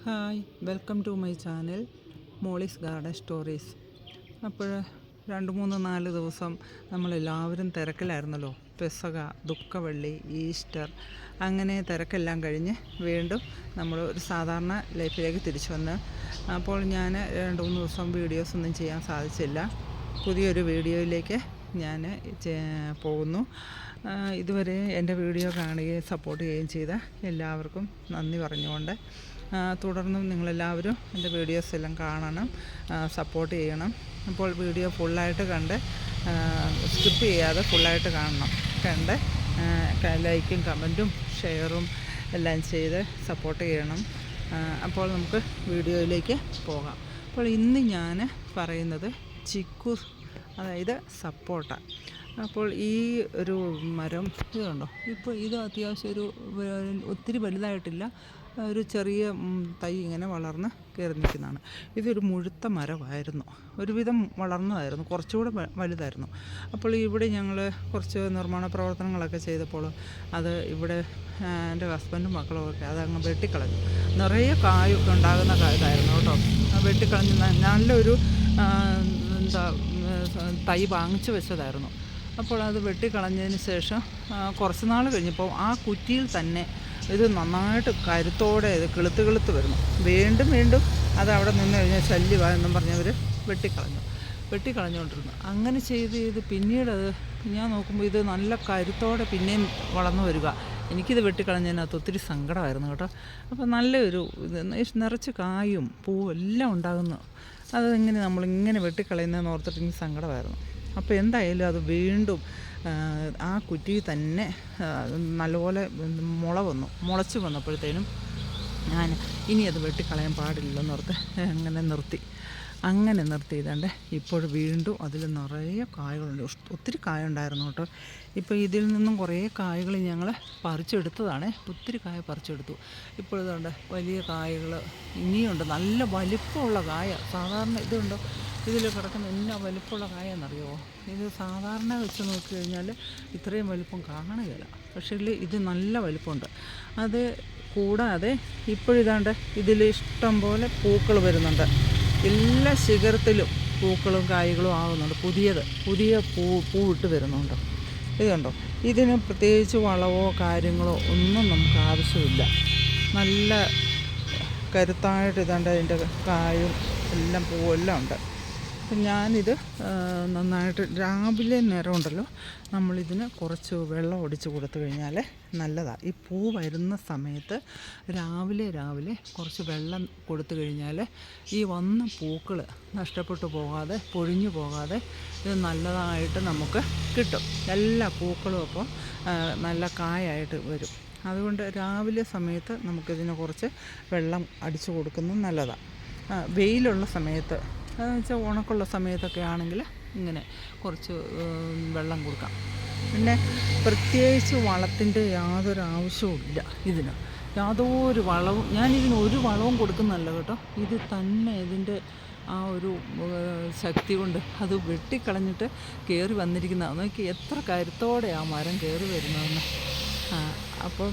Hi, welcome to my channel Molly's garden stories. അപ്പോൾ 2-3-4 ദിവസം നമ്മളെല്ലാവരും തിരക്കിലായിരുന്നല്ലോ. പെസക, ദുഃഖവെള്ളി, ഈസ്റ്റർ, അങ്ങനെ തിരക്കെല്ലാം കഴിഞ്ഞ് വീണ്ടും നമ്മൾ ഒരു സാധാരണ ലൈഫിലേക്ക് തിരിച്ചു വന്ന്. അപ്പോൾ ഞാൻ 2-3 ദിവസം വീഡിയോസൊന്നും ചെയ്യാൻ സാധിച്ചില്ല. പുതിയൊരു വീഡിയോയിലേക്ക് ഞാൻ പോകുന്നു. ഇതുവരെ എൻ്റെ വീഡിയോ കാണുകയും സപ്പോർട്ട് ചെയ്യുകയും ചെയ്ത എല്ലാവർക്കും നന്ദി പറഞ്ഞുകൊണ്ട്, തുടർന്നും നിങ്ങളെല്ലാവരും എൻ്റെ വീഡിയോസ് എല്ലാം കാണണം, സപ്പോർട്ട് ചെയ്യണം. അപ്പോൾ വീഡിയോ ഫുള്ളായിട്ട് കണ്ട് സ്കിപ്പ് ചെയ്യാതെ ഫുള്ളായിട്ട് കണ്ട് ലൈക്കും കമൻറ്റും ഷെയറും എല്ലാം ചെയ്ത് സപ്പോർട്ട് ചെയ്യണം. അപ്പോൾ നമുക്ക് വീഡിയോയിലേക്ക് പോകാം. അപ്പോൾ ഇന്ന് ഞാൻ പറയുന്നത് ചിക്കു, അതായത് സപ്പോട്ട. അപ്പോൾ ഈ ഒരു മരം ഇതുണ്ടോ, ഇപ്പോൾ ഇത് അത്യാവശ്യം ഒത്തിരി വലുതായിട്ടില്ല, ഒരു ചെറിയ തൈ ഇങ്ങനെ വളർന്ന് കയറി നിൽക്കുന്നതാണ്. ഇതൊരു മുഴുത്ത മരമായിരുന്നു, ഒരുവിധം വളർന്നതായിരുന്നു, കുറച്ചുകൂടെ വലുതായിരുന്നു. അപ്പോൾ ഇവിടെ ഞങ്ങൾ കുറച്ച് നിർമ്മാണ പ്രവർത്തനങ്ങളൊക്കെ ചെയ്തപ്പോൾ അത് ഇവിടെ എൻ്റെ ഹസ്ബൻഡും മക്കളും ഒക്കെ അതങ്ങ് വെട്ടിക്കളഞ്ഞു. നിറയെ കായൊക്കെ ഉണ്ടാകുന്ന ഇതായിരുന്നു കേട്ടോ. വെട്ടിക്കളഞ്ഞ് നല്ലൊരു തൈ വാങ്ങിച്ചു വെച്ചതായിരുന്നു. അപ്പോൾ അത് വെട്ടിക്കളഞ്ഞതിന് ശേഷം കുറച്ച് നാൾ കഴിഞ്ഞപ്പോൾ ആ കുറ്റിയിൽ തന്നെ ഇത് നന്നായിട്ട് കരുത്തോടെ ഇത് കിളുത്ത് വരുന്നു. വീണ്ടും അത് അവിടെ നിന്ന് കഴിഞ്ഞാൽ ശല്യമായെന്നും പറഞ്ഞവർ വെട്ടിക്കളഞ്ഞുകൊണ്ടിരുന്നു. അങ്ങനെ ചെയ്ത് പിന്നീട് അത് ഞാൻ നോക്കുമ്പോൾ ഇത് നല്ല കരുത്തോടെ പിന്നെയും വളർന്നു വരിക. എനിക്കിത് വെട്ടിക്കളഞ്ഞതിനകത്ത് ഒത്തിരി സങ്കടമായിരുന്നു കേട്ടോ. അപ്പോൾ നല്ലൊരു നിറച്ച് കായും പൂവും എല്ലാം ഉണ്ടാകുന്നു. അതെങ്ങനെ നമ്മളിങ്ങനെ വെട്ടിക്കളയുന്നതെന്ന് ഓർത്തിട്ട് എനിക്ക് സങ്കടമായിരുന്നു. അപ്പോൾ എന്തായാലും അത് വീണ്ടും ആ കുറ്റി തന്നെ നല്ലപോലെ മുളച്ച് വന്നപ്പോഴത്തേനും ഞാൻ ഇനി അത് വെട്ടിക്കളയാൻ പാടില്ലെന്ന് ഓർത്ത് അങ്ങനെ നിർത്തിയതാണ്ട് ഇപ്പോൾ വീണ്ടും അതിൽ നിറയെ കായകളുണ്ട്. ഒത്തിരി കായുണ്ടായിരുന്നു കേട്ടോ. ഇപ്പോൾ ഇതിൽ നിന്നും കുറേ കായകൾ ഞങ്ങൾ പറിച്ചെടുത്തതാണ്. ഒത്തിരി കായ പറിച്ചെടുത്തു. ഇപ്പോൾ ഇതുണ്ട്, വലിയ കായകൾ ഇനിയുണ്ട്. നല്ല വലിപ്പമുള്ള കായ. സാധാരണ ഇതുണ്ടോ, ഇതിൽ കിടക്കുന്ന എന്നാ വലിപ്പമുള്ള കായെന്നറിയുമോ? ഇത് സാധാരണ വെച്ച് നോക്കി കഴിഞ്ഞാൽ ഇത്രയും വലിപ്പം കാണുകയില്ല. പക്ഷേ ഇത് നല്ല വലിപ്പമുണ്ട്. അത് കൂടാതെ ഇപ്പോഴിതാണ്ട് ഇതിൽ ഇഷ്ടം പോലെ പൂക്കൾ വരുന്നുണ്ട്. എല്ലാ ശിഖരത്തിലും പൂക്കളും കായ്കളും ആകുന്നുണ്ട്. പുതിയ പൂവിട്ട് വരുന്നുണ്ട്. ഇതുണ്ടോ, ഇതിന് പ്രത്യേകിച്ച് വളവോ കാര്യങ്ങളോ ഒന്നും നമുക്ക് ആവശ്യമില്ല. നല്ല കരുത്തായിട്ട് ഇതാണ്ട് അതിൻ്റെ കായും എല്ലാം പൂവെല്ലാം ഉണ്ട്. അപ്പം ഞാനിത് നന്നായിട്ട് രാവിലെ നേരം ഉണ്ടല്ലോ, നമ്മളിതിന് കുറച്ച് വെള്ളം ഒടിച്ച് കൊടുത്തു കഴിഞ്ഞാൽ നല്ലതാണ്. ഈ പൂ വരുന്ന സമയത്ത് രാവിലെ കുറച്ച് വെള്ളം കൊടുത്തു കഴിഞ്ഞാൽ ഈ വന്ന പൂക്കൾ നഷ്ടപ്പെട്ടു പോകാതെ, പൊഴിഞ്ഞു പോകാതെ ഇത് നല്ലതായിട്ട് നമുക്ക് കിട്ടും. എല്ലാ പൂക്കളും അപ്പോൾ നല്ല കായായിട്ട് വരും. അതുകൊണ്ട് രാവിലെ സമയത്ത് നമുക്കിതിന് കുറച്ച് വെള്ളം അടിച്ചു കൊടുക്കുന്നത് നല്ലതാണ്. വെയിലുള്ള സമയത്ത്, അതെന്ന് വെച്ചാൽ ഉണക്കുള്ള സമയത്തൊക്കെ ആണെങ്കിൽ ഇങ്ങനെ കുറച്ച് വെള്ളം കൊടുക്കാം. പിന്നെ പ്രത്യേകിച്ച് വളത്തിൻ്റെ യാതൊരു ആവശ്യവും ഇല്ല ഇതിന്. യാതൊരു വളവും, ഞാനിതിന് ഒരു വളവും കൊടുക്കുന്നതല്ല കേട്ടോ. ഇത് തന്നെ ഇതിൻ്റെ ആ ഒരു ശക്തി കൊണ്ട് അത് വെട്ടിക്കളഞ്ഞിട്ട് കയറി വന്നിരിക്കുന്നതാണ്. നോക്കി എത്ര കരുത്തോടെ ആ മരം കയറി വരുന്നതെന്ന്. അപ്പം